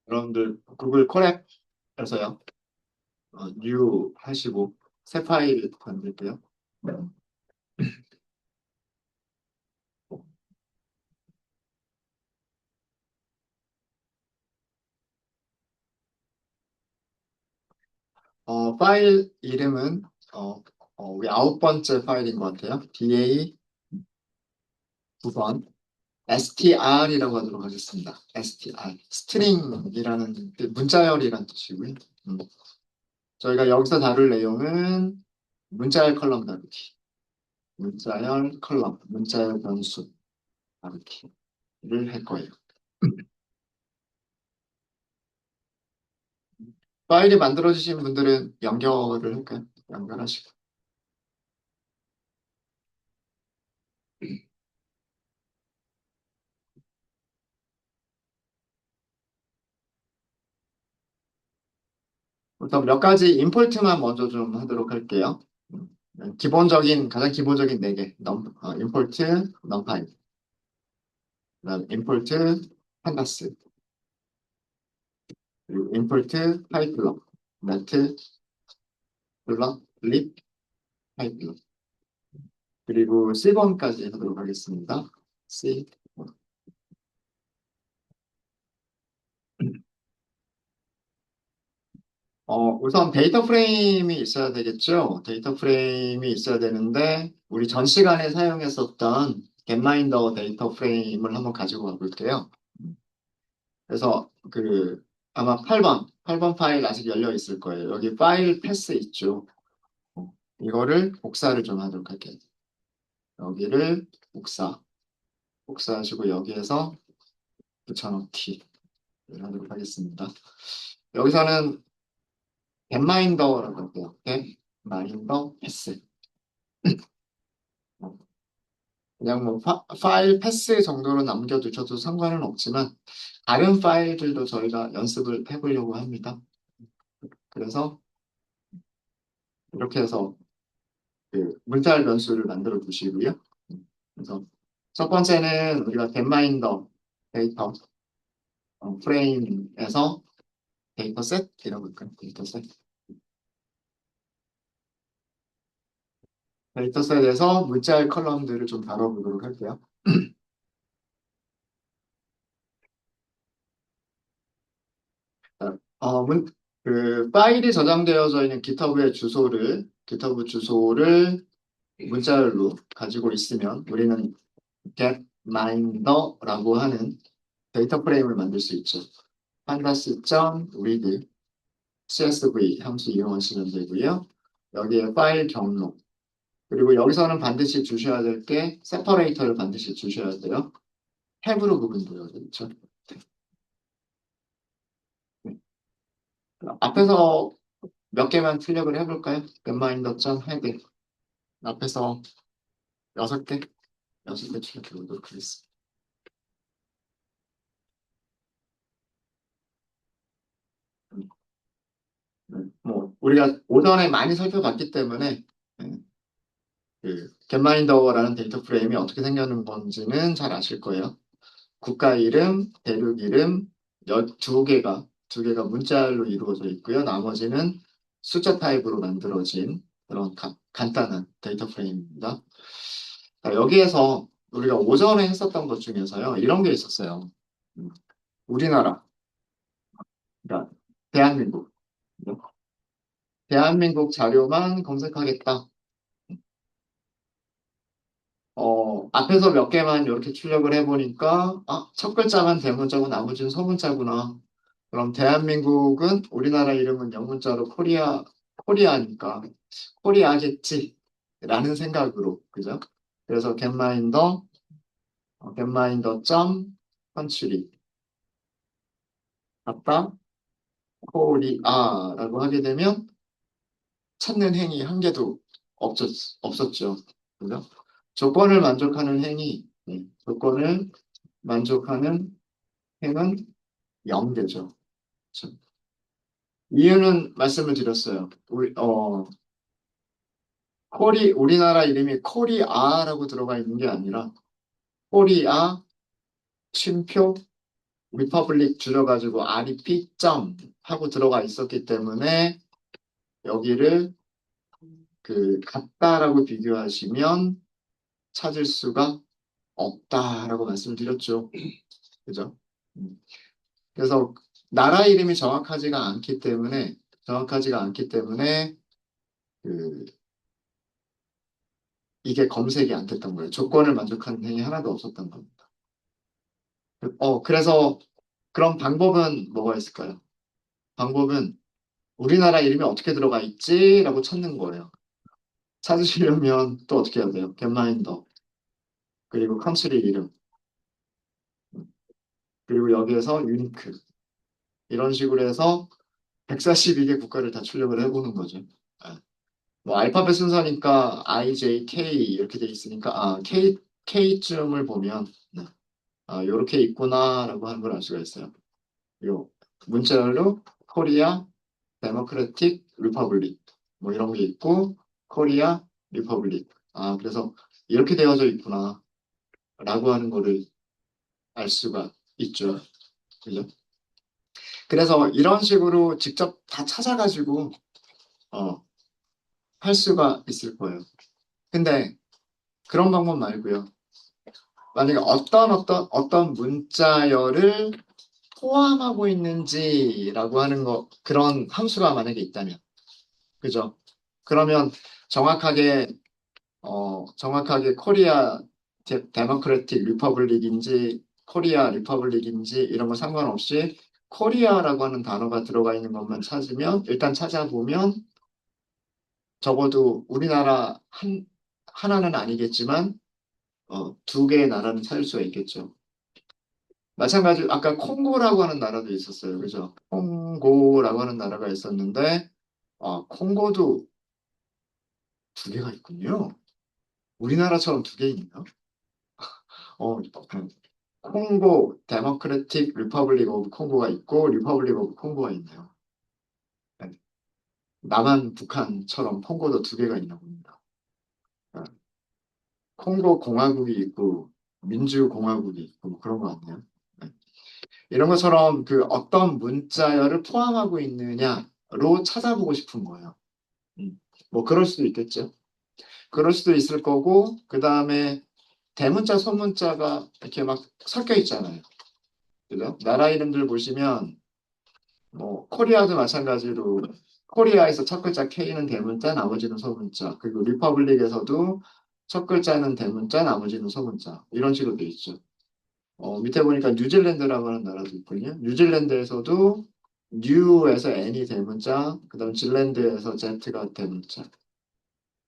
여러분들 구글 콜앱에서요. new 하시고 새 파일 만들게요. 파일 이름은 어, 우리 9번째 파일인 것 같아요. DA 9번 str이라고 하도록 하겠습니다. str 스트링이라는 문자열이라는 뜻이고요. 음. 저희가 여기서 다룰 내용은 문자열 컬럼 다루기, 문자열 컬럼, 문자열 변수 다루기를 할 거예요. 파일이 만들어지신 분들은 연결을 할까요? 연결하시고. 우선 몇 가지 임포트만 먼저 좀 하도록 할게요. 가장 기본적인 4개. 임포트, 넘파이. 그다음 임포트, 판다스. 그리고 임포트, 파이플러. 매트, 블럭, 립, 파이플러. 그리고 C 번까지 하도록 하겠습니다. C. 우선 데이터 프레임이 있어야 되겠죠? 데이터 프레임이 있어야 되는데, 우리 전 시간에 사용했었던 겟마인더 데이터 프레임을 한번 가지고 와볼게요. 그래서 아마 8번 파일 아직 열려 있을 거예요. 여기 파일 패스 있죠? 이거를 복사를 좀 하도록 할게요. 여기를 복사하시고 여기에서 붙여넣기를 하도록 하겠습니다. 여기서는 겟마인더라고 할게요. 겟마인더 패스. 그냥 뭐 파일 패스 정도로 남겨두셔도 상관은 없지만 다른 파일들도 저희가 연습을 해보려고 합니다. 그래서 이렇게 해서 문자열 변수를 만들어 두시고요. 그래서 첫 번째는 우리가 겟마인더 데이터 프레임에서 데이터셋이라고 할까요? 데이터셋에서 문자열 컬럼들을 좀 다뤄보도록 할게요. 파일이 저장되어져 있는 GitHub 주소를 문자열로 가지고 있으면 우리는 getMinder라고 하는 데이터 프레임을 만들 수 있죠. pandas.read CSV 함수 이용하시면 되고요. 여기에 파일 경로 그리고 여기서는 반드시 주셔야 될 게 세퍼레이터를 반드시 주셔야 돼요. 탭으로 구분되어 있죠. 네. 앞에서 몇 개만 출력을 해볼까요? getMinder.head 앞에서 6개, 6개 출력해 보도록 하겠습니다. 뭐 우리가 오전에 많이 살펴봤기 때문에 네, 겟마인더라는 데이터 프레임이 어떻게 생겨는 건지는 잘 아실 거예요. 국가 이름, 대륙 이름 두 개가 문자열로 이루어져 있고요. 나머지는 숫자 타입으로 만들어진 그런 간단한 데이터 프레임입니다. 자, 여기에서 우리가 오전에 했었던 것 중에서요. 이런 게 있었어요. 음, 우리나라, 그러니까 대한민국. 대한민국 자료만 검색하겠다. 앞에서 몇 개만 이렇게 출력을 해보니까, 첫 글자만 대문자고 나머지는 소문자구나. 그럼 대한민국은 우리나라 이름은 영문자로 코리아니까 코리아겠지. 라는 생각으로, 그죠? 그래서 겟마인더 점 컨츄리 아빠 코리아라고 하게 되면 찾는 행위 한 개도 없었죠. 그죠? 조건을 만족하는 행위, 조건을 만족하는 행은 0개죠. 이유는 말씀을 드렸어요. 우리나라 이름이 코리아라고 들어가 있는 게 아니라 코리아, 쉼표, 리퍼블릭 줄여가지고 REP 점 하고 들어가 있었기 때문에 여기를 그 같다라고 비교하시면 찾을 수가 없다라고 말씀드렸죠. 그죠? 음. 그래서 나라 이름이 정확하지가 않기 때문에 그 이게 검색이 안 됐던 거예요. 조건을 만족하는 행위 하나도 없었던 겁니다. 그래서 그런 방법은 뭐가 있을까요? 방법은 우리나라 이름이 어떻게 들어가 있지? 라고 찾는 거예요. 찾으시려면 또 어떻게 해야 돼요? 겟마인더 그리고 컨트리 이름 그리고 여기에서 유니크 이런 식으로 해서 142개 국가를 다 출력을 해보는 거죠. 아, 뭐 알파벳 순서니까 I, J, K 이렇게 돼 있으니까 K쯤을 보면 네. 요렇게 있구나라고 하는 걸 알 수가 있어요. 요 문자열로 코리아 데모크래틱 리퍼블릭 뭐 이런 게 있고 코리아 리퍼블릭 그래서 이렇게 되어져 있구나 라고 하는 거를 알 수가 있죠. 그죠? 그래서 이런 식으로 직접 다 찾아가지고 어, 할 수가 있을 거예요. 근데 그런 방법 말고요. 만약에 어떤 문자열을 포함하고 있는지라고 하는 그런 함수가 만약에 있다면, 그죠? 그러면 정확하게, 정확하게 코리아 데모크래틱 리퍼블릭인지, 코리아 리퍼블릭인지 이런 거 상관없이 코리아라고 하는 단어가 들어가 있는 것만 찾으면, 일단 찾아보면 적어도 우리나라 하나는 아니겠지만, 두 개의 나라는 찾을 수가 있겠죠. 마찬가지로 아까 콩고라고 하는 나라도 있었어요. 그죠? 콩고라고 하는 나라가 있었는데, 콩고도 두 개가 있군요. 우리나라처럼 두 개 있나? 콩고, 데모크래틱 리퍼블릭 오브 콩고가 있고, 리퍼블릭 오브 콩고가 있네요. 네. 남한, 북한처럼 콩고도 두 개가 있나 봅니다. 네. 콩고 공화국이 있고, 민주공화국이 있고, 뭐 그런 거 같네요. 네. 이런 것처럼 그 어떤 문자열을 포함하고 있느냐로 찾아보고 싶은 거예요. 뭐 그럴 수도 있겠죠. 그럴 수도 있을 거고, 그 다음에 대문자, 소문자가 이렇게 막 섞여 있잖아요. 그죠? 나라 이름들 보시면, 뭐, 코리아도 마찬가지로, 코리아에서 첫 글자 K는 대문자, 나머지는 소문자. 그리고 리퍼블릭에서도 첫 글자는 대문자, 나머지는 소문자. 이런 식으로 돼 있죠. 밑에 보니까 뉴질랜드라고 하는 나라도 있거든요. 뉴질랜드에서도 뉴에서 N이 대문자, 그 다음 질랜드에서 Z가 대문자.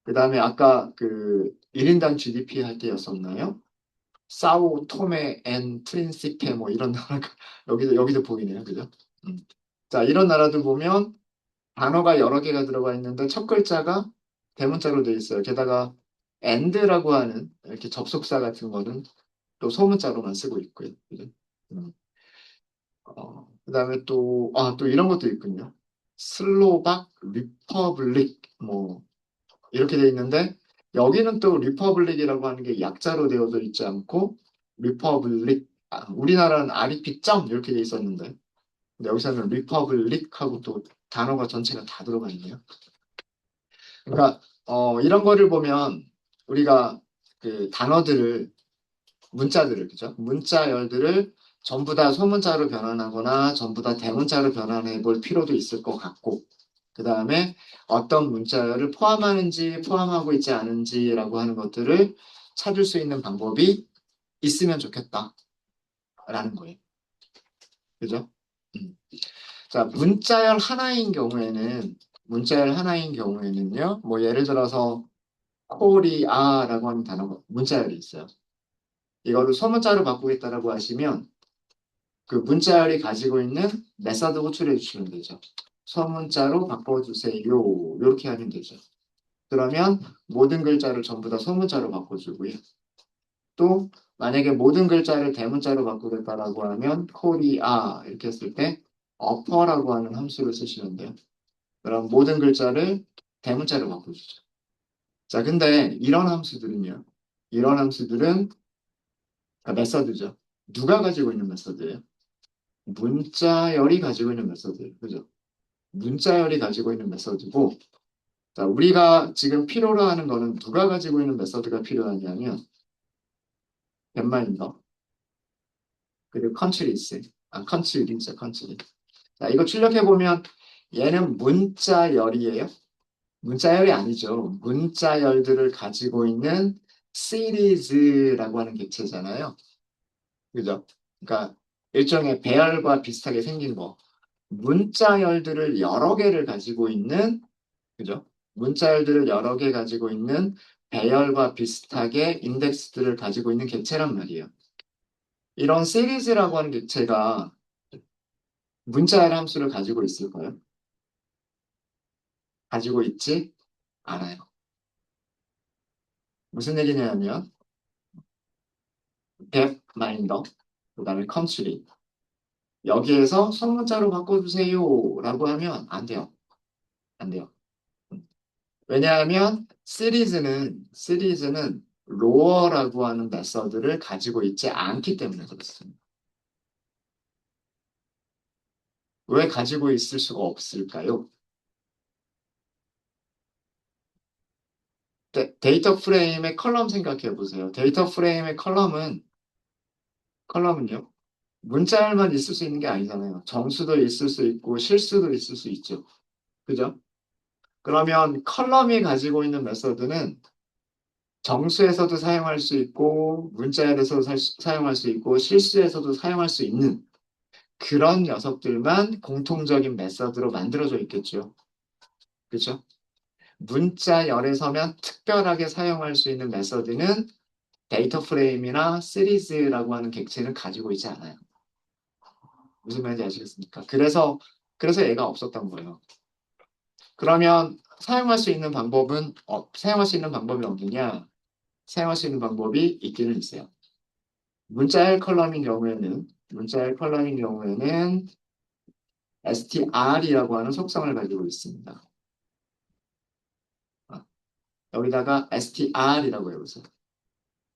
그 다음에 아까 그 1인당 GDP 할 때였었나요? 사오 토메 앤 프린시페 뭐 이런 나라가 여기도 보이네요. 그죠? 음. 자, 이런 나라들 보면 단어가 여러 개가 들어가 있는데 첫 글자가 대문자로 되어 있어요. 게다가 and라고 하는 이렇게 접속사 같은 거는 또 소문자로만 쓰고 있고요. 그죠? 음. 그다음에 또 이런 것도 있군요. 슬로박 리퍼블릭 뭐 이렇게 돼 있는데 여기는 또 리퍼블릭이라고 하는 게 약자로 되어져 있지 않고 리퍼블릭 우리나라는 REP 점 이렇게 돼 있었는데 근데 여기서는 리퍼블릭하고 또 단어가 전체가 다 들어가 있네요. 그러니까 이런 거를 보면 우리가 그 단어들을 문자들을 그죠? 문자열들을 전부 다 소문자로 변환하거나 전부 다 대문자로 변환해 볼 필요도 있을 것 같고 그 다음에 어떤 문자열을 포함하는지 포함하고 있지 않은지라고 하는 것들을 찾을 수 있는 방법이 있으면 좋겠다라는 거예요. 그죠? 음. 자, 문자열 하나인 경우에는요, 뭐 예를 들어서 코리아라고 하는 단어가 문자열이 있어요. 이거를 소문자로 바꾸겠다라고 하시면 그 문자열이 가지고 있는 메서드 호출해 주시면 되죠. 소문자로 바꿔주세요. 이렇게 하면 되죠. 그러면 모든 글자를 전부 다 소문자로 바꿔주고요. 또 만약에 모든 글자를 대문자로 바꾸겠다라고 하면 코리아 이렇게 했을 때 어퍼라고 하는 함수를 쓰시면 돼요. 그럼 모든 글자를 대문자로 바꿔주죠. 자, 근데 이런 함수들은 메서드죠. 누가 가지고 있는 메서드예요? 문자열이 가지고 있는 메서드예요. 그죠? 문자열이 가지고 있는 메서드고, 자, 우리가 지금 필요로 하는 거는 누가 가지고 있는 메서드가 필요하냐면, 겟마인더, 그리고 컨트리스. 컨트리죠, 컨트리. 자, 이거 출력해보면, 얘는 문자열이에요. 문자열이 아니죠. 문자열들을 가지고 있는 시리즈라고 하는 객체잖아요. 그죠? 그러니까 일종의 배열과 비슷하게 생긴 거. 문자열들을 여러 개를 가지고 있는, 그죠? 문자열들을 여러 개 가지고 있는 배열과 비슷하게 인덱스들을 가지고 있는 객체란 말이에요. 이런 시리즈라고 하는 객체가 문자열 함수를 가지고 있을까요? 가지고 있지 않아요. 무슨 얘기냐면, 뎁마인더, 그다음에 컨츄리. 여기에서 소문자로 바꿔주세요 라고 하면 안 돼요. 안 돼요. 왜냐하면 시리즈는 로어라고 하는 메서드를 가지고 있지 않기 때문에 그렇습니다. 왜 가지고 있을 수가 없을까요? 데이터 프레임의 컬럼 생각해 보세요. 데이터 프레임의 컬럼은요, 문자열만 있을 수 있는 게 아니잖아요. 정수도 있을 수 있고 실수도 있을 수 있죠. 그죠? 그러면 컬럼이 가지고 있는 메서드는 정수에서도 사용할 수 있고 문자열에서도 사용할 수 있고 실수에서도 사용할 수 있는 그런 녀석들만 공통적인 메서드로 만들어져 있겠죠. 그렇죠? 문자열에서만 특별하게 사용할 수 있는 메서드는 데이터 프레임이나 시리즈라고 하는 객체는 가지고 있지 않아요. 무슨 말인지 아시겠습니까? 그래서 얘가 없었던 거예요. 그러면 사용할 수 있는 방법이 없느냐? 사용할 수 있는 방법이 있기는 있어요. 문자열 컬럼인 경우에는 str이라고 하는 속성을 가지고 있습니다. 여기다가 str이라고 해보세요.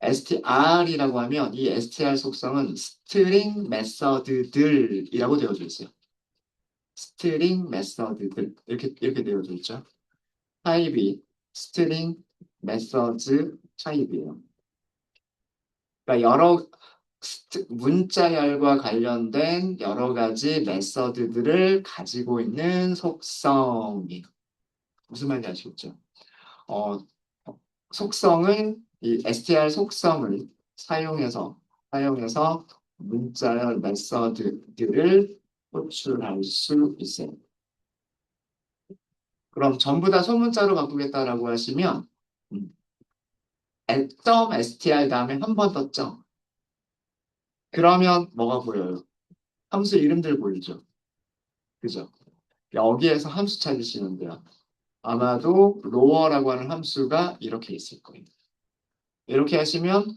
str이라고 하면 이 str 속성은 스트링 메서드들이라고 되어져 있어요. 스트링 메서드들 이렇게 되어져 있죠. 타입이 스트링 메서드 타입이에요. 그러니까 문자열과 관련된 여러 가지 메서드들을 가지고 있는 속성이 무슨 말인지 아시겠죠? 어, 이 str 속성을 사용해서 문자열 메서드들을 호출할 수 있어요. 그럼 전부 다 소문자로 바꾸겠다라고 하시면 음, .str 다음에 한 번 떴죠. 그러면 뭐가 보여요? 함수 이름들 보이죠? 그죠? 여기에서 함수 찾으시면 돼요. 아마도 로어라고 하는 함수가 이렇게 있을 거예요. 이렇게 하시면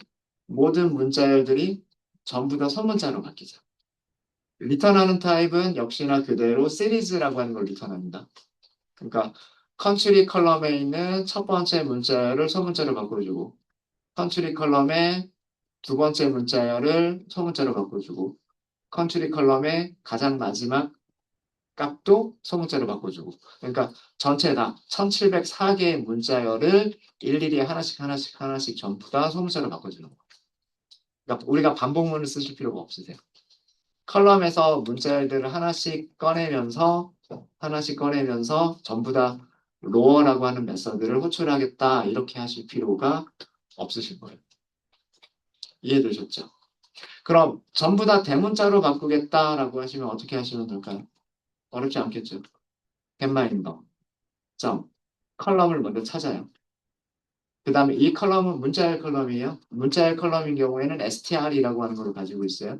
모든 문자열들이 전부 다 소문자로 바뀌죠. 리턴하는 타입은 역시나 그대로 시리즈라고 하는 걸 리턴합니다. 그러니까 컨트리 컬럼에 있는 첫 번째 문자열을 소문자로 바꿔주고 컨트리 컬럼의 두 번째 문자열을 소문자로 바꿔주고 컨트리 컬럼의 가장 마지막 값도 소문자로 바꿔주고 그러니까 전체 다 1704개의 문자열을 일일이 하나씩 전부 다 소문자로 바꿔주는 거예요. 그러니까 우리가 반복문을 쓰실 필요가 없으세요. 컬럼에서 문자열들을 하나씩 꺼내면서 전부 다 로어라고 하는 메서드를 호출하겠다 이렇게 하실 필요가 없으실 거예요. 이해되셨죠? 그럼 전부 다 대문자로 바꾸겠다라고 하시면 어떻게 하시면 될까요? 어렵지 않겠죠? 겟마인더 점 컬럼을 먼저 찾아요. 그 다음에 이 컬럼은 문자열 컬럼이에요. 문자열 컬럼인 경우에는 str이라고 하는 걸 가지고 있어요.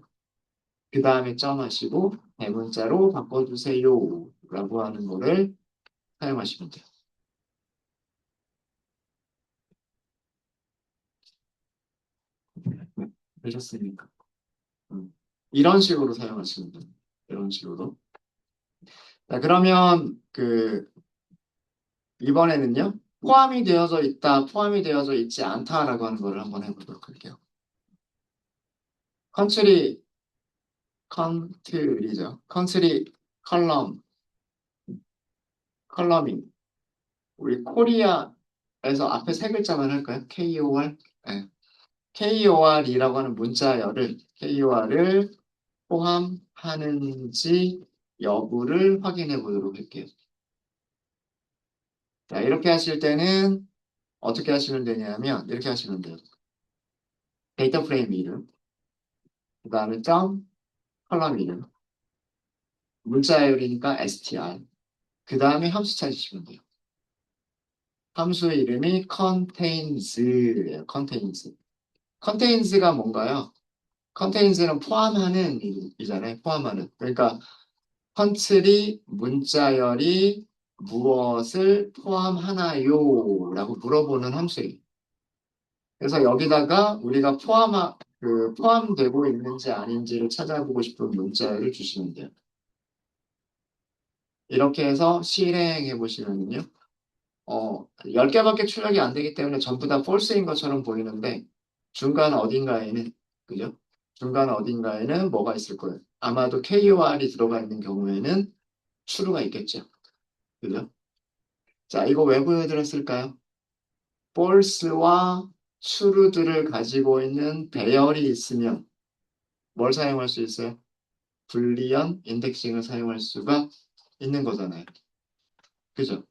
그 다음에 점 하시고 대문자로 바꿔주세요 라고 하는 거를 사용하시면 돼요. 네, 되셨습니까? 음. 이런 식으로 사용하시면 돼요. 이런 식으로. 자, 그러면 이번에는요. 포함이 되어져 있지 않다라고 하는 거를 한번 해보도록 할게요. 컨트리 컨트리죠. 컨트리 컬럼, 컬러밍. 우리 코리아에서 앞에 세 글자만 할까요? KOR? 네. KOR이라고 하는 문자열을 KOR을 포함하는지 여부를 확인해 보도록 할게요. 자, 이렇게 하실 때는 어떻게 하시면 되냐면 이렇게 하시면 돼요. 데이터 프레임 이름, 그 다음에 점, 컬럼 이름, 문자열이니까 str, 그 다음에 함수 찾으시면 돼요. 함수 이름이 contains예요. contains. contains가 뭔가요? contains는 포함하는 이잖아요. 포함하는. 그러니까 컨트리 문자열이 무엇을 포함하나요? 라고 물어보는 함수예요. 그래서 여기다가 우리가 포함되고 있는지 아닌지를 찾아보고 싶은 문자열을 주시면 돼요. 이렇게 해서 실행해 보시면요. 10개밖에 출력이 안 되기 때문에 전부 다 false인 것처럼 보이는데 중간 어딘가에는, 그죠? 중간 어딘가에는 뭐가 있을 거예요. 아마도 KOR이 들어가 있는 경우에는 true가 있겠죠. 그죠? 자, 이거 왜 보여드렸을까요? false와 true들을 가지고 있는 배열이 있으면 뭘 사용할 수 있어요? 불리언 인덱싱을 사용할 수가 있는 거잖아요. 그죠?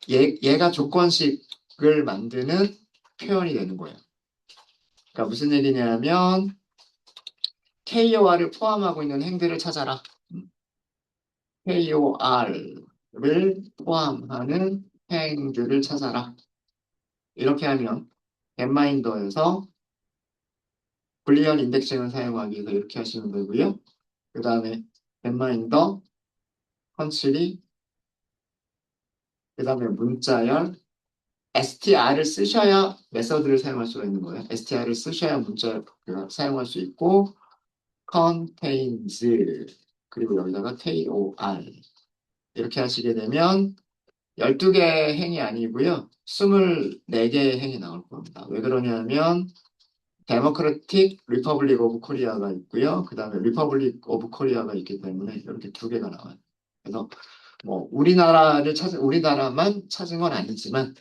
얘가 조건식을 만드는 표현이 되는 거예요. 그러니까 무슨 얘기냐면 KOR을 포함하고 있는 행들을 찾아라. KOR을 포함하는 행들을 찾아라. 이렇게 하면 겟마인더에서 불리언 인덱싱을 사용하기 위해서 이렇게 하시면 되고요. 그 다음에 겟마인더 컨츄리, 그 다음에 문자열, str을 쓰셔야 메서드를 사용할 수가 있는 거예요. str을 쓰셔야 문자를 사용할 수 있고 contains, 그리고 여기다가 KOR 이렇게 하시게 되면 12개의 행이 아니고요. 24개의 행이 나올 겁니다. 왜 그러냐면 데모크래틱 리퍼블릭 오브 코리아가 있고요. 그 다음에 리퍼블릭 오브 코리아가 있기 때문에 이렇게 두 개가 나와요. 그래서 뭐 우리나라만 찾은 건 아니지만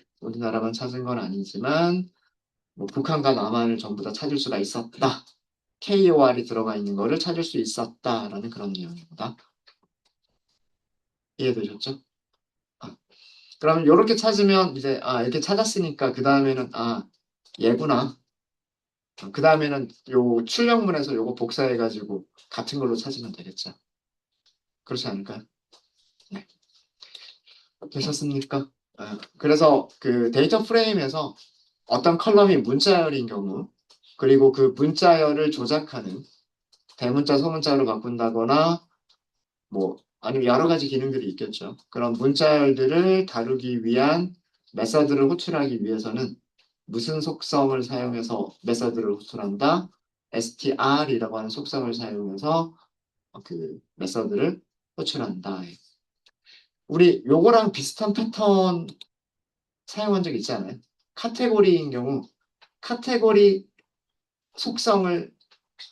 뭐 북한과 남한을 전부 다 찾을 수가 있었다. KOR이 들어가 있는 거를 찾을 수 있었다라는 그런 내용입니다. 이해되셨죠? 아, 그러면 이렇게 찾으면 이제 이렇게 찾았으니까 그 다음에는 얘구나. 그 다음에는 요 출력문에서 요거 복사해가지고 같은 걸로 찾으면 되겠죠. 그렇지 않을까요? 네. 되셨습니까? 그래서 그 데이터 프레임에서 어떤 컬럼이 문자열인 경우, 그리고 그 문자열을 조작하는 대문자, 소문자로 바꾼다거나, 뭐, 아니면 여러 가지 기능들이 있겠죠. 그런 문자열들을 다루기 위한 메서드를 호출하기 위해서는 무슨 속성을 사용해서 메서드를 호출한다? str이라고 하는 속성을 사용해서 그 메서드를 호출한다. 우리 요거랑 비슷한 패턴 사용한 적 있지 않아요? 카테고리인 경우 카테고리 속성을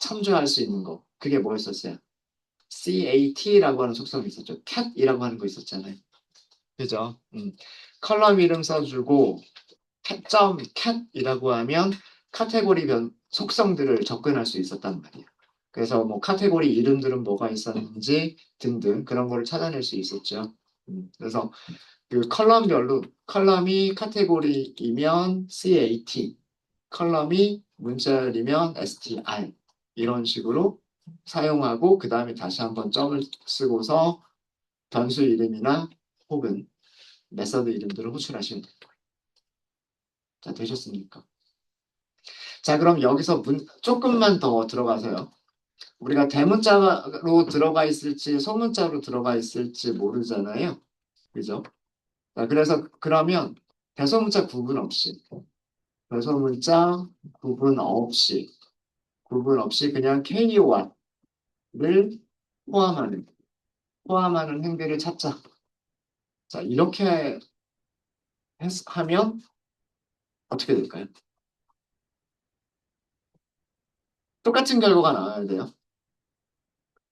참조할 수 있는 거. 그게 뭐였었어요? CAT라고 하는 속성이 있었죠. cat이라고 하는 거 있었잖아요. 그죠? 컬럼 이름 써주고 cat이라고 하면 카테고리 속성들을 접근할 수 있었단 말이에요. 그래서 뭐 카테고리 이름들은 뭐가 있었는지 등등 그런 거를 찾아낼 수 있었죠. 그래서 그 컬럼별로 컬럼이 카테고리이면 CAT, 컬럼이 문자열이면 STR 이런 식으로 사용하고 그 다음에 다시 한번 점을 쓰고서 변수 이름이나 혹은 메서드 이름들을 호출하시면 됩니다. 자, 되셨습니까? 자, 그럼 여기서 조금만 더 들어가서요. 우리가 대문자로 들어가 있을지 소문자로 들어가 있을지 모르잖아요. 그죠? 자, 그래서 그러면 대소문자 구분 없이 대소문자 구분 없이 그냥 KOR을 포함하는 포함하는 행비를 찾자. 자, 이렇게 하면 어떻게 될까요? 똑같은 결과가 나와야 돼요.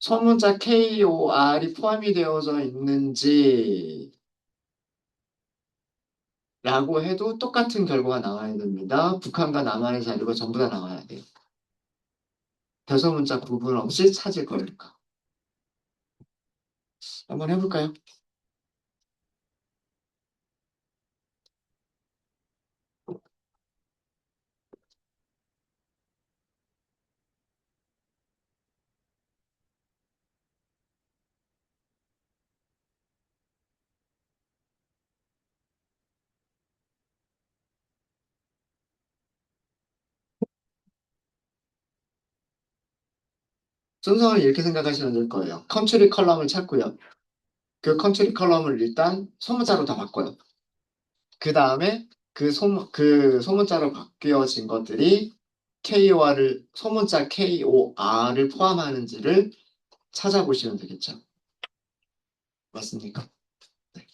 소문자 KOR이 포함이 되어져 있는지 라고 해도 똑같은 결과가 나와야 됩니다. 북한과 남한의 자료가 전부 다 나와야 돼요. 대소문자 구분 없이 찾을 거니까. 한번 해볼까요? 순서는 이렇게 생각하시면 될 거예요. 컨트리 컬럼을 찾고요. 그 컨트리 컬럼을 일단 소문자로 다 바꿔요. 그 다음에 그 소문자로 바뀌어진 것들이 소문자 KOR을 포함하는지를 찾아보시면 되겠죠. 맞습니까? 네.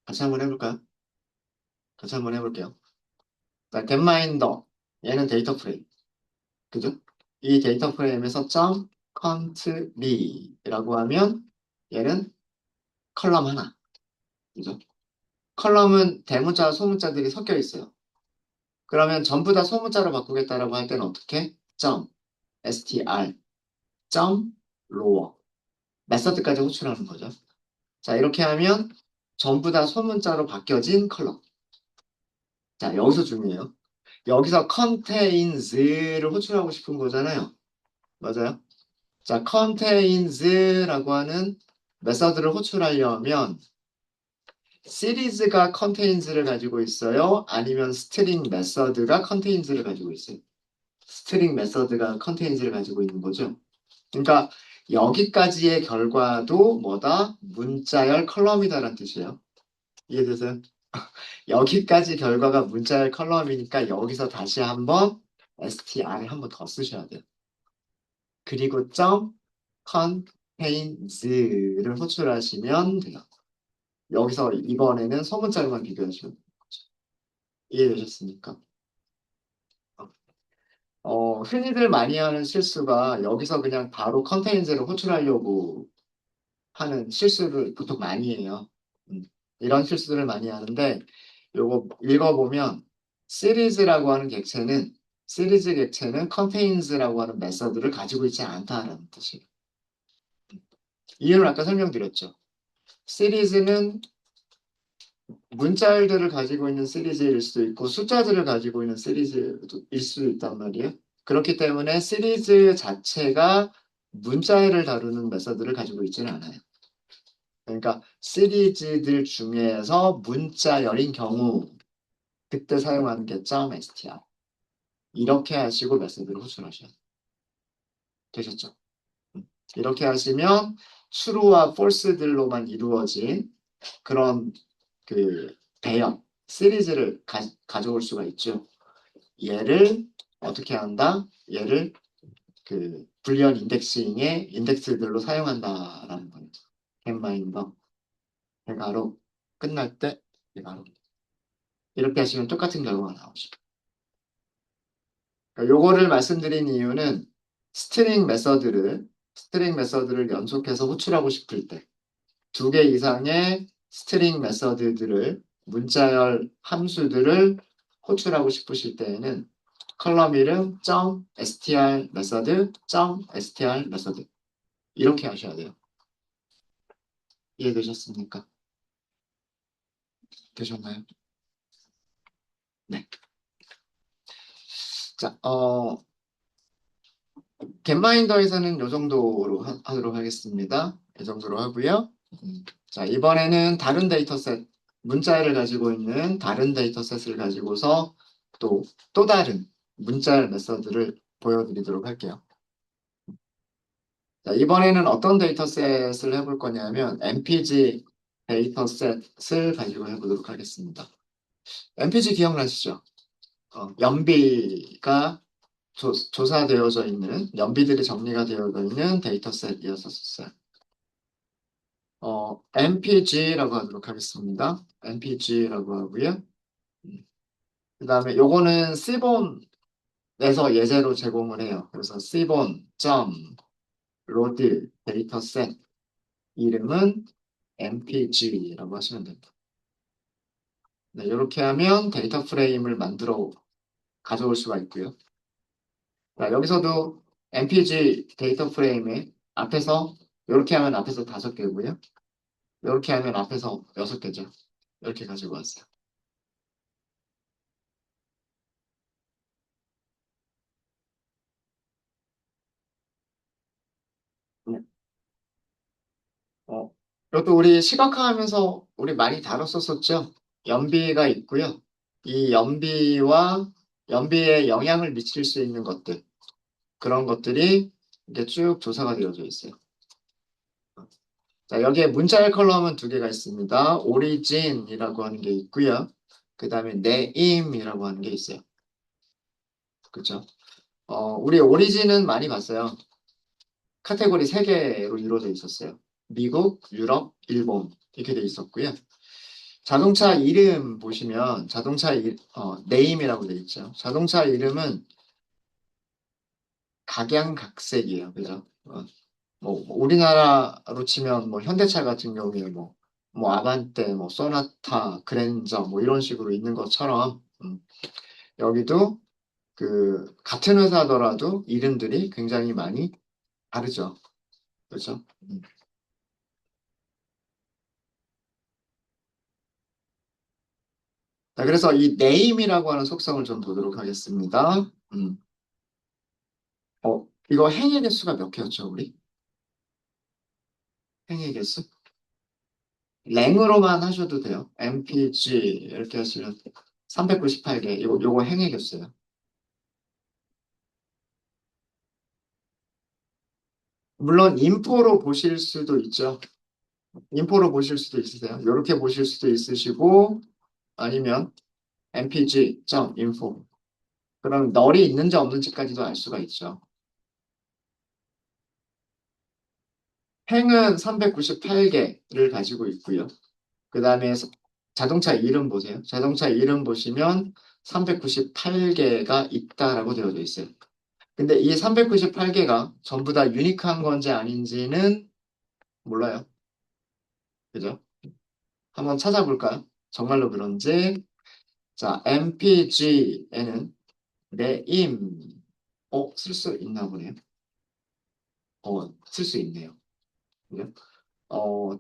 같이 한번 해볼까요? 같이 한번 해볼게요. 자, 겟마인더. 얘는 데이터 프레임. 그죠? 이 데이터 프레임에서 점 country라고 하면 얘는 컬럼 하나. 그죠? 컬럼은 대문자와 소문자들이 섞여 있어요. 그러면 전부 다 소문자로 바꾸겠다라고 할 때는 어떻게? 점 str 점 lower 메서드까지 호출하는 거죠. 자, 이렇게 하면 전부 다 소문자로 바뀌어진 컬럼. 자, 여기서 중요해요. 여기서 contains를 호출하고 싶은 거잖아요. 맞아요? 자, contains라고 하는 메서드를 호출하려면 시리즈가 contains를 가지고 있어요? 아니면 스트링 메서드가 contains를 가지고 있어요? 스트링 메서드가 contains를 가지고 있는 거죠. 그러니까 여기까지의 결과도 뭐다? 문자열 컬럼이다라는 뜻이에요. 이해되세요? 여기까지 결과가 문자열 컬럼이니까 여기서 다시 한번 str을 한번 더 쓰셔야 돼요. 그리고 점 contains를 호출하시면 돼요. 여기서 이번에는 소문자료만 비교하시면 돼요. 이해되셨습니까? 흔히들 많이 하는 실수가 여기서 그냥 바로 컨테인즈를 호출하려고 하는 실수를 보통 많이 해요. 음, 이런 실수를 많이 하는데 요거 읽어보면 시리즈라고 하는 객체는 시리즈 객체는 contains라고 하는 메서드를 가지고 있지 않다라는 뜻이에요. 이유는 아까 설명드렸죠. 시리즈는 문자열들을 가지고 있는 시리즈일 수도 있고 숫자들을 가지고 있는 시리즈일 수도 있단 말이에요. 그렇기 때문에 시리즈 자체가 문자열을 다루는 메서드를 가지고 있지는 않아요. 그러니까 시리즈들 중에서 문자열인 경우 그때 사용하는 게 .str 이렇게 하시고 메서드를 호출하셔야 되셨죠? 음. 이렇게 하시면 true와 false들로만 이루어진 그런 그 배열 시리즈를 가져올 수가 있죠. 얘를 어떻게 한다? 얘를 그 불리언 인덱싱의 인덱스들로 사용한다라는 거예요. 겟마인더 대가로 끝날 때 대가로 이렇게 하시면 똑같은 결과가 나오죠. 그러니까 요거를 말씀드린 이유는 스트링 메서드를 연속해서 호출하고 싶을 때 두 개 이상의 스트링 메서드들을 문자열 함수들을 호출하고 싶으실 때에는 컬럼 이름 .str 메서드 .str 메서드 이렇게 하셔야 돼요. 이해되셨습니까? 되셨나요? 네. 자, 겟마인더에서는 이 정도로 하도록 하겠습니다. 이 정도로 하고요. 자, 이번에는 다른 데이터셋, 문자를 가지고 있는 다른 데이터셋을 가지고서 또 다른 문자열 메서드를 보여드리도록 할게요. 자, 이번에는 어떤 데이터셋을 해볼 거냐면 MPG 데이터셋을 가지고 해보도록 하겠습니다. MPG 기억나시죠? 연비가 조사되어져 있는, 연비들이 정리가 되어져 있는 데이터셋이었었어요. MPG라고 하도록 하겠습니다. MPG라고 하고요. 그 다음에 요거는 C본에서 예제로 제공을 해요. 그래서 C본 점 로드 데이터셋 이름은 mpg라고 하시면 됩니다. 네, 이렇게 하면 데이터 프레임을 만들어 가져올 수가 있고요. 자, 여기서도 mpg 데이터 프레임에 앞에서 이렇게 하면 앞에서 5개고요. 이렇게 하면 앞에서 6개죠. 이렇게 가지고 왔어요. 네. 이것도 우리 시각화하면서 우리 많이 다뤘었었죠. 연비가 있고요. 이 연비에 영향을 미칠 수 있는 것들, 그런 것들이 이렇게 쭉 조사가 되어져 있어요. 자, 여기에 문자열 컬럼은 2개가 있습니다. 오리진이라고 하는 게 있고요. 그 다음에 네임이라고 하는 게 있어요. 그죠? 우리 오리진은 많이 봤어요. 카테고리 3개로 이루어져 있었어요. 미국, 유럽, 일본 이렇게 돼 있었고요. 자동차 이름 보시면 네임이라고 돼 있죠. 자동차 이름은 각양각색이에요. 그죠? 뭐 우리나라로 치면 뭐 현대차 같은 경우에 뭐 아반떼, 뭐 소나타, 그랜저 뭐 이런 식으로 있는 것처럼 여기도 그 같은 회사더라도 이름들이 굉장히 많이 다르죠. 그렇죠? 자, 그래서 이 네임이라고 하는 속성을 좀 보도록 하겠습니다. 이거 행의 개수가 몇 개였죠, 우리? 행의 개수? 랭으로만 하셔도 돼요. mpg 이렇게 하시면 398개. 요거 행의 개수예요. 물론 인포로 보실 수도 있죠. 인포로 보실 수도 있으세요. 이렇게 보실 수도 있으시고 아니면 mpg.info. 그럼 널이 있는지 없는지까지도 알 수가 있죠. 행은 398개를 가지고 있고요. 그 다음에 자동차 이름 보세요. 자동차 이름 보시면 398개가 있다라고 되어져 있어요. 근데 이 398개가 전부 다 유니크한 건지 아닌지는 몰라요. 그죠? 한번 찾아볼까요? 정말로 그런지. 자, mpg에는 네임, 쓸 수 있나 보네요. 쓸 수 있네요. 그죠?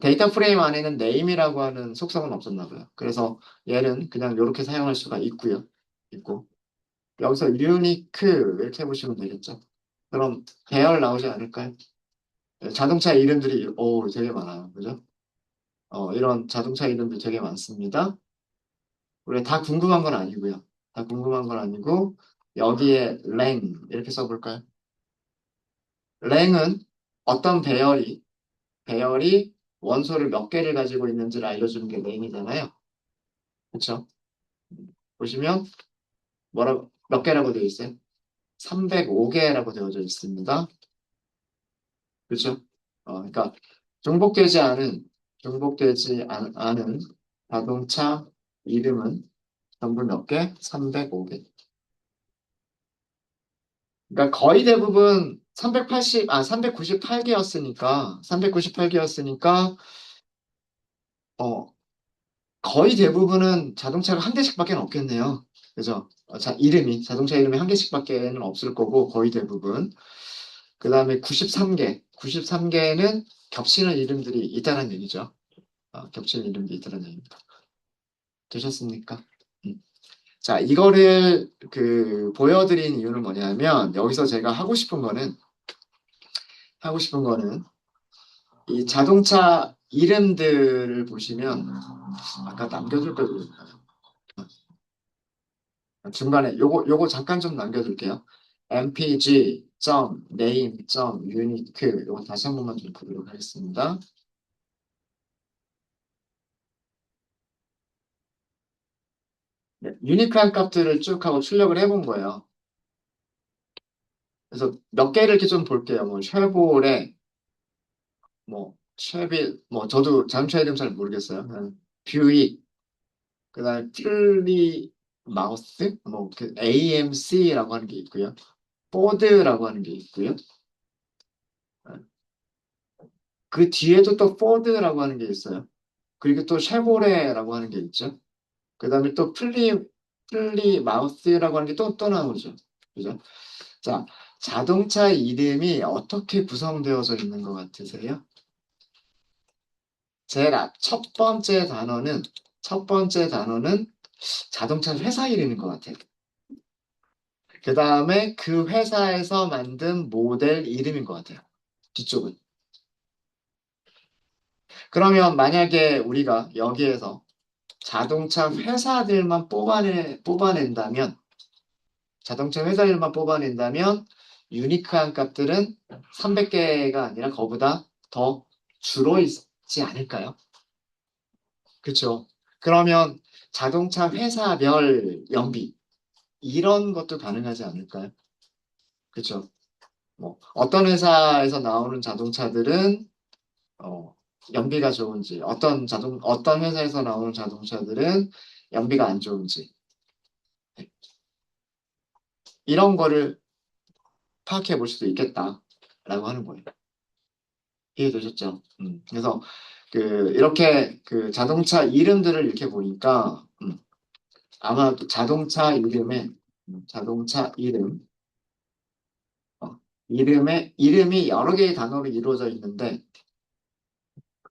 데이터 프레임 안에는 네임이라고 하는 속성은 없었나 봐요. 그래서 얘는 그냥 이렇게 사용할 수가 있고. 여기서 유니크 이렇게 해보시면 되겠죠. 그럼 배열 나오지 않을까요? 네, 자동차 이름들이 되게 많아요. 그죠? 이런 자동차 이름들 되게 많습니다. 우리 다 궁금한 건 아니고요. 다 궁금한 건 아니고 여기에 랭 이렇게 써볼까요? 랭은 어떤 배열이 원소를 몇 개를 가지고 있는지를 알려주는 게 랭이잖아요. 그렇죠? 보시면 몇 개라고 되어 있어요? 305개라고 되어져 있습니다. 그렇죠? 그러니까 중복되지 않은 않은 자동차 이름은 전부 몇 개? 305개. 그러니까 거의 대부분 398개였으니까 거의 대부분은 자동차가 한 대씩밖에 없겠네요. 그죠? 자동차 이름이 한 개씩밖에는 없을 거고 거의 대부분. 그 다음에 93개는 겹치는 이름들이 있다는 얘기죠. 겹치는 이름들이 있다는 얘기입니다. 되셨습니까? 음. 자, 이거를 보여드린 이유는 뭐냐면 여기서 제가 하고 싶은 거는 이 자동차 이름들을 보시면 아까 남겨둘 걸 그랬나요? 중간에 요거 잠깐 좀 남겨둘게요. mpg.name.unique 요거 다시 한 번만 좀 보도록 하겠습니다. 네, 유니크한 값들을 쭉 하고 출력을 해본 거예요. 그래서 몇 개를 이렇게 좀 볼게요. 뭐 쉐보레, 쉐빌, 저도 자동차 이름 잘 모르겠어요. 뷰이, 그다음에 마우스, 뭐, 그 AMC라고 하는 게 있고요. 포드라고 하는 게 있고요. 그 뒤에도 또 포드라고 하는 게 있어요. 그리고 또 쉐보레라고 하는 게 있죠. 그 다음에 또 플리 마우스라고 하는 게 또 나오죠. 그죠? 자, 자동차 이름이 어떻게 구성되어져 있는 것 같으세요? 제일 첫 번째 단어는 자동차 회사 이름인 것 같아요. 그 다음에 그 회사에서 만든 모델 이름인 것 같아요. 뒤쪽은. 그러면 만약에 우리가 여기에서 자동차 회사들만 뽑아낸다면, 자동차 회사들만 뽑아낸다면, 유니크한 값들은 300개가 아니라 그거보다 더 줄어 있지 않을까요? 그렇죠. 그러면 자동차 회사별 연비, 이런 것도 가능하지 않을까요? 그렇죠. 뭐, 어떤 회사에서 나오는 자동차들은 연비가 좋은지, 어떤 회사에서 나오는 자동차들은 연비가 안 좋은지, 이런 거를 파악해 볼 수도 있겠다라고 하는 거예요. 이해되셨죠? 그래서 이렇게 자동차 이름들을 이렇게 보니까 아마 또 자동차 이름, 이름이 여러 개의 단어로 이루어져 있는데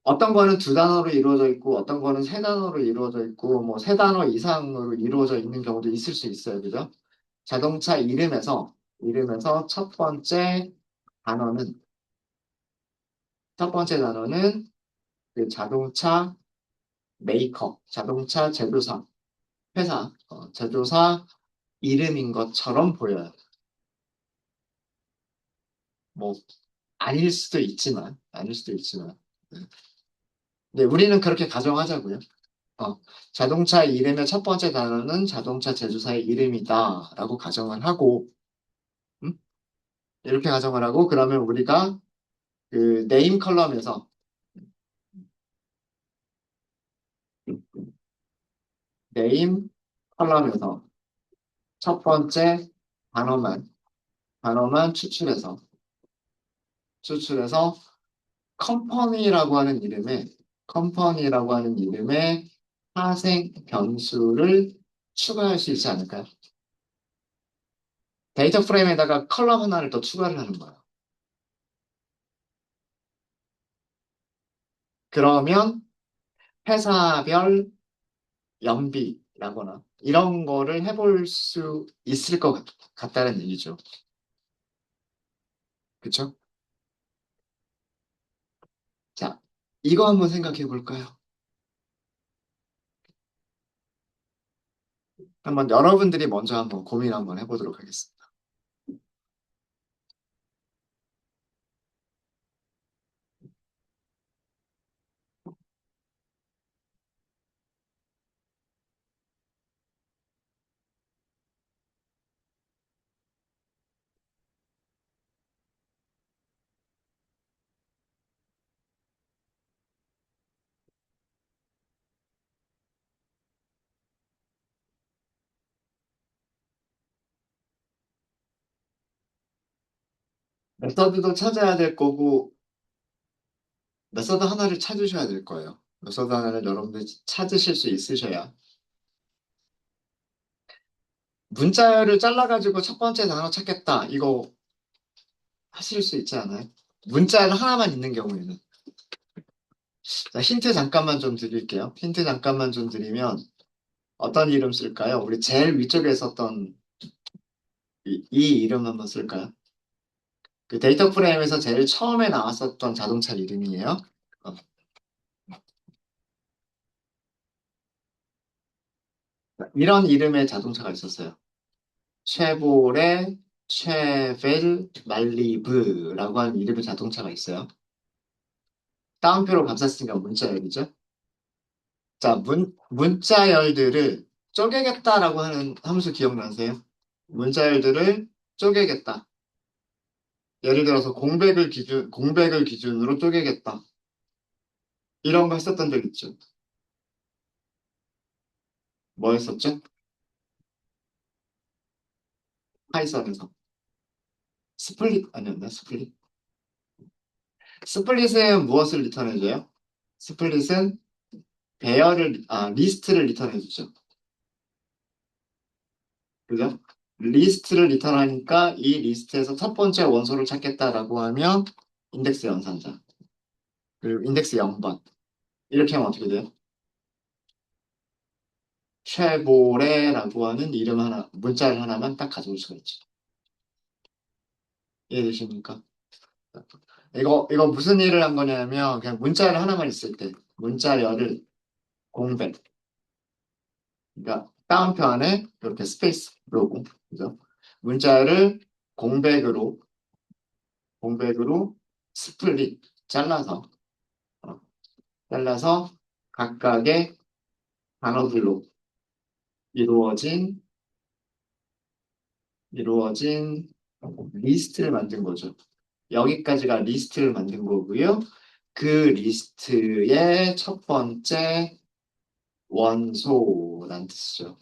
어떤 거는 두 단어로 이루어져 있고 어떤 거는 세 단어로 이루어져 있고 뭐 세 단어 이상으로 이루어져 있는 경우도 있을 수 있어요. 그죠? 자동차 이름에서 단어는 첫 번째 단어는 자동차 메이커, 자동차 제조사 이름인 것처럼 보여요. 뭐 아닐 수도 있지만. 네. 네, 우리는 그렇게 가정하자고요. 자동차 이름의 첫 번째 단어는 자동차 제조사의 이름이다라고 가정을 하고, 음? 이렇게 가정을 하고, 그러면 우리가 그 네임 컬럼에서 첫 번째 단어만, 단어만 추출해서 컴퍼니라고 하는 이름의 파생 변수를 추가할 수 있지 않을까요? 데이터 프레임에다가 컬럼 하나를 더 추가를 하는 거예요. 그러면 회사별 연비라거나 이런 거를 해볼 수 있을 것 같다는 얘기죠. 그쵸? 자, 이거 한번 생각해 볼까요? 한번 여러분들이 먼저 한번 고민 한번 해보도록 하겠습니다. 메서드도 찾아야 될 거고, 메서드 하나를 찾으셔야 될 거예요. 메서드 하나를 여러분들이 찾으실 수 있으셔야. 문자열을 잘라가지고 첫 번째 단어 찾겠다. 이거 하실 수 있지 않아요? 문자열 하나만 있는 경우에는. 자, 힌트 잠깐만 좀 드릴게요. 힌트 잠깐만 좀 드리면, 어떤 이름 쓸까요? 우리 제일 위쪽에 썼던 이 이름 한번 쓸까요? 그 데이터 프레임에서 제일 처음에 나왔었던 자동차 이름이에요. 어, 이런 이름의 자동차가 있었어요. 쉐보레, 쉐벨, 말리브라고 하는 이름의 자동차가 있어요. 따옴표로 감쌌으니까 문자열이죠. 자, 문자열들을 쪼개겠다라고 하는 함수 기억나세요? 문자열들을 쪼개겠다. 예를 들어서 공백을 기준으로 쪼개겠다. 이런 거 했었던 적 있죠. 뭐 했었죠? 파이썬에서. 스플릿 아니었나? 스플릿. 스플릿은 무엇을 리턴해줘요? 스플릿은 리스트를 리턴해주죠. 그죠? 리스트를 리턴하니까 이 리스트에서 첫 번째 원소를 찾겠다라고 하면 인덱스 연산자. 그리고 인덱스 0번. 이렇게 하면 어떻게 돼요? 쉐보레라고 하는 이름 하나, 문자를 하나만 딱 가져올 수가 있죠. 이해되십니까? 이거 무슨 일을 한 거냐면 그냥 문자를 하나만 있을 때 문자열을 공백. 그러니까 따옴표 안에 이렇게 스페이스 로고. 그죠? 문자를 공백으로 공백으로 스플릿 잘라서 어, 잘라서 각각의 단어들로 이루어진 이루어진 리스트를 만든 거죠. 여기까지가 리스트를 만든 거고요. 그 리스트의 첫 번째 원소란 뜻이죠.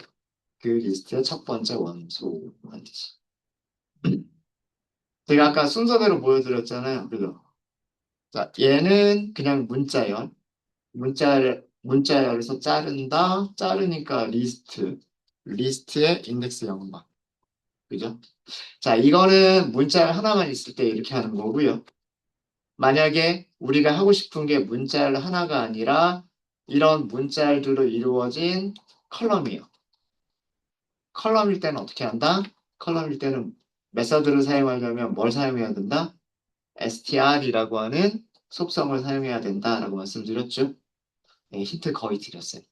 그 리스트의 첫 번째 원소란 뜻이. 제가 아까 순서대로 보여드렸잖아요. 그죠? 자, 얘는 그냥 문자열. 문자열에서 자른다. 자르니까 리스트. 리스트의 인덱스 0번. 그죠? 자, 이거는 문자 하나만 있을 때 이렇게 하는 거고요. 만약에 우리가 하고 싶은 게 문자열 하나가 아니라 이런 문자열들로 이루어진 컬럼이에요. 컬럼일 때는 어떻게 한다? 컬럼일 때는 메서드를 사용하려면 뭘 사용해야 된다? str이라고 하는 속성을 사용해야 된다라고 말씀드렸죠. 네, 힌트 거의 드렸어요.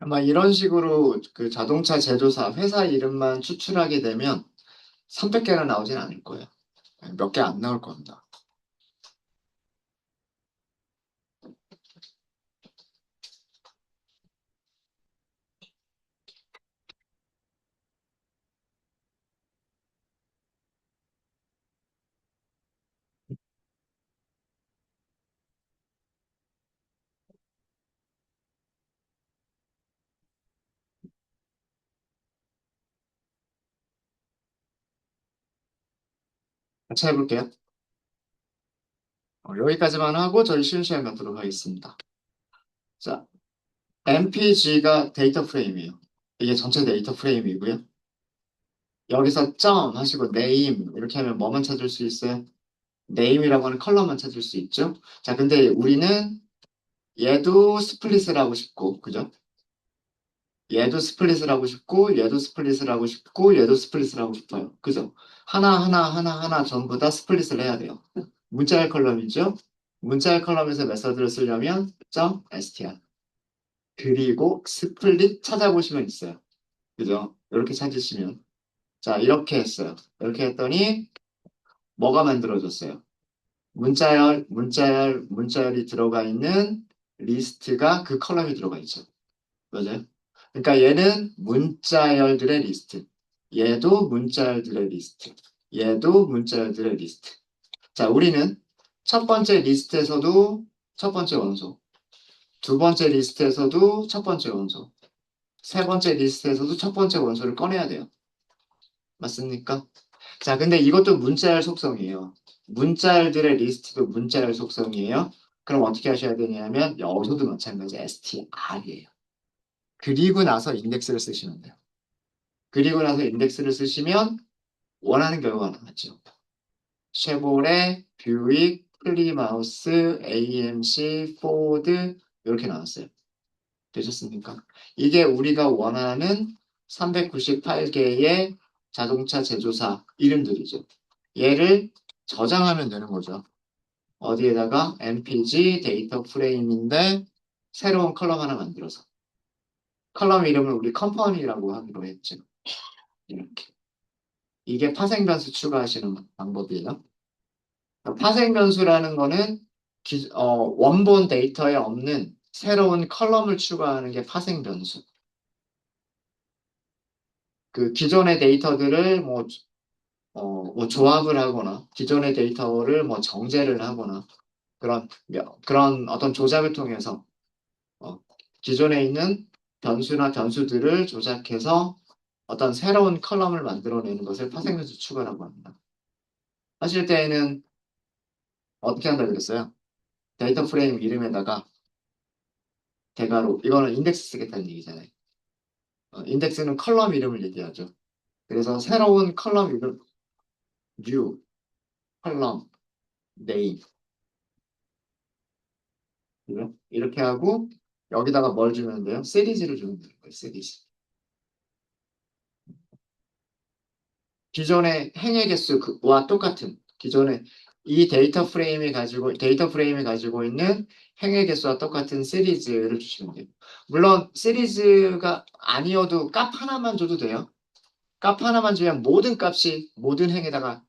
아마 이런 식으로 그 자동차 제조사 회사 이름만 추출하게 되면 300개나 나오진 않을 거예요. 몇 개 안 나올 겁니다. 같이 해볼게요. 여기까지만 하고 저희 쉬운 시간 갖도록 하겠습니다. 자, MPG가 데이터 프레임이에요. 이게 전체 데이터 프레임이고요. 여기서 점 하시고 name 이렇게 하면 뭐만 찾을 수 있어요? name이라고 하는 컬러만 찾을 수 있죠. 자, 근데 우리는 얘도 스플릿을 하고 싶고, 그죠? 얘도 스플릿을 하고 싶고, 얘도 스플릿을 하고 싶고, 얘도 스플릿을 하고 싶어요. 그죠? 하나 전부 다 스플릿을 해야 돼요. 문자열 컬럼이죠? 문자열 컬럼에서 메서드를 쓰려면 .str. 그리고 스플릿 찾아보시면 있어요. 그죠? 이렇게 찾으시면. 자, 이렇게 했어요. 이렇게 했더니 뭐가 만들어졌어요? 문자열이 들어가 있는 리스트가 그 컬럼이 들어가 있죠. 맞아요? 그러니까 얘는 문자열들의 리스트. 얘도 문자열들의 리스트. 얘도 문자열들의 리스트. 자, 우리는 첫 번째 리스트에서도 첫 번째 원소. 두 번째 리스트에서도 첫 번째 원소. 세 번째 리스트에서도 첫 번째 원소를 꺼내야 돼요. 맞습니까? 자, 근데 이것도 문자열 속성이에요. 문자열들의 리스트도 문자열 속성이에요. 그럼 어떻게 하셔야 되냐면 여기서도 마찬가지 str이에요. 그리고 나서 인덱스를 쓰시면 돼요. 그리고 나서 인덱스를 쓰시면 원하는 결과가 나왔죠. 쉐보레, 뷰익, 플리마우스, AMC, 포드 이렇게 나왔어요. 되셨습니까? 이게 우리가 원하는 398개의 자동차 제조사 이름들이죠. 얘를 저장하면 되는 거죠. 어디에다가 MPG 데이터 프레임인데 새로운 컬럼 하나 만들어서 컬럼 이름을 우리 컴퍼니라고 하기로 했죠. 이렇게. 이게 파생 변수 추가하시는 방법이에요. 파생 변수라는 거는 원본 데이터에 없는 새로운 컬럼을 추가하는 게 파생 변수. 그 기존의 데이터들을 뭐 조합을 하거나 기존의 데이터를 뭐 정제를 하거나 그런 어떤 조작을 통해서 어, 기존에 있는 변수나 변수들을 조작해서 어떤 새로운 컬럼을 만들어내는 것을 파생변수 추가라고 합니다. 하실 때에는 어떻게 한다 그랬어요? 데이터 프레임 이름에다가 대괄호, 이거는 인덱스 쓰겠다는 얘기잖아요. 인덱스는 컬럼 이름을 얘기하죠. 그래서 새로운 컬럼 이름, new, 컬럼, name 이렇게 하고 여기다가 뭘 주면 돼요? 시리즈를 주면 되는 거예요. 시리즈. 기존의 행의 개수와 똑같은 기존의 이 데이터 프레임이 가지고 있는 행의 개수와 똑같은 시리즈를 주시면 돼요. 물론 시리즈가 아니어도 값 하나만 줘도 돼요. 값 하나만 주면 모든 값이 모든 행에다가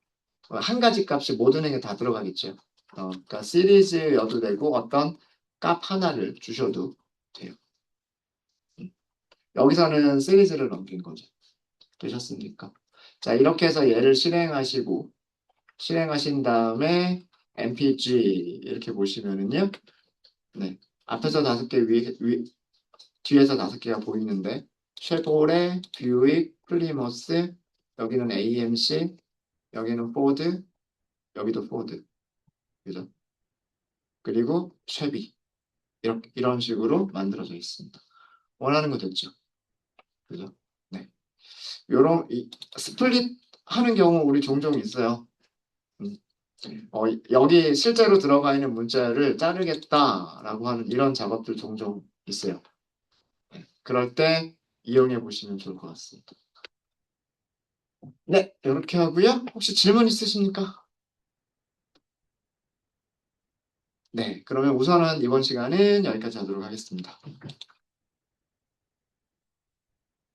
한 가지 값이 모든 행에 다 들어가겠죠. 그러니까 시리즈여도 되고 어떤 값 하나를 주셔도 돼요. 여기서는 시리즈를 넘긴 거죠. 되셨습니까? 자, 이렇게 해서 얘를 실행하신 다음에 MPG 이렇게 보시면은요. 네. 앞에서 5개, 뒤에서 5개가 보이는데 쉐보레, 뷰익, 플리머스, 여기는 AMC, 여기는 포드, 여기도 포드. 그죠? 그리고 쉐비. 이런 식으로 만들어져 있습니다. 원하는 거 됐죠? 그죠? 네. 스플릿 하는 경우 우리 종종 있어요. 음. 여기 실제로 들어가 있는 문자를 자르겠다라고 하는 이런 작업들 종종 있어요. 그럴 때 이용해 보시면 좋을 것 같습니다. 네, 이렇게 하고요. 혹시 질문 있으십니까? 네, 그러면 우선은 이번 시간은 여기까지 하도록 하겠습니다.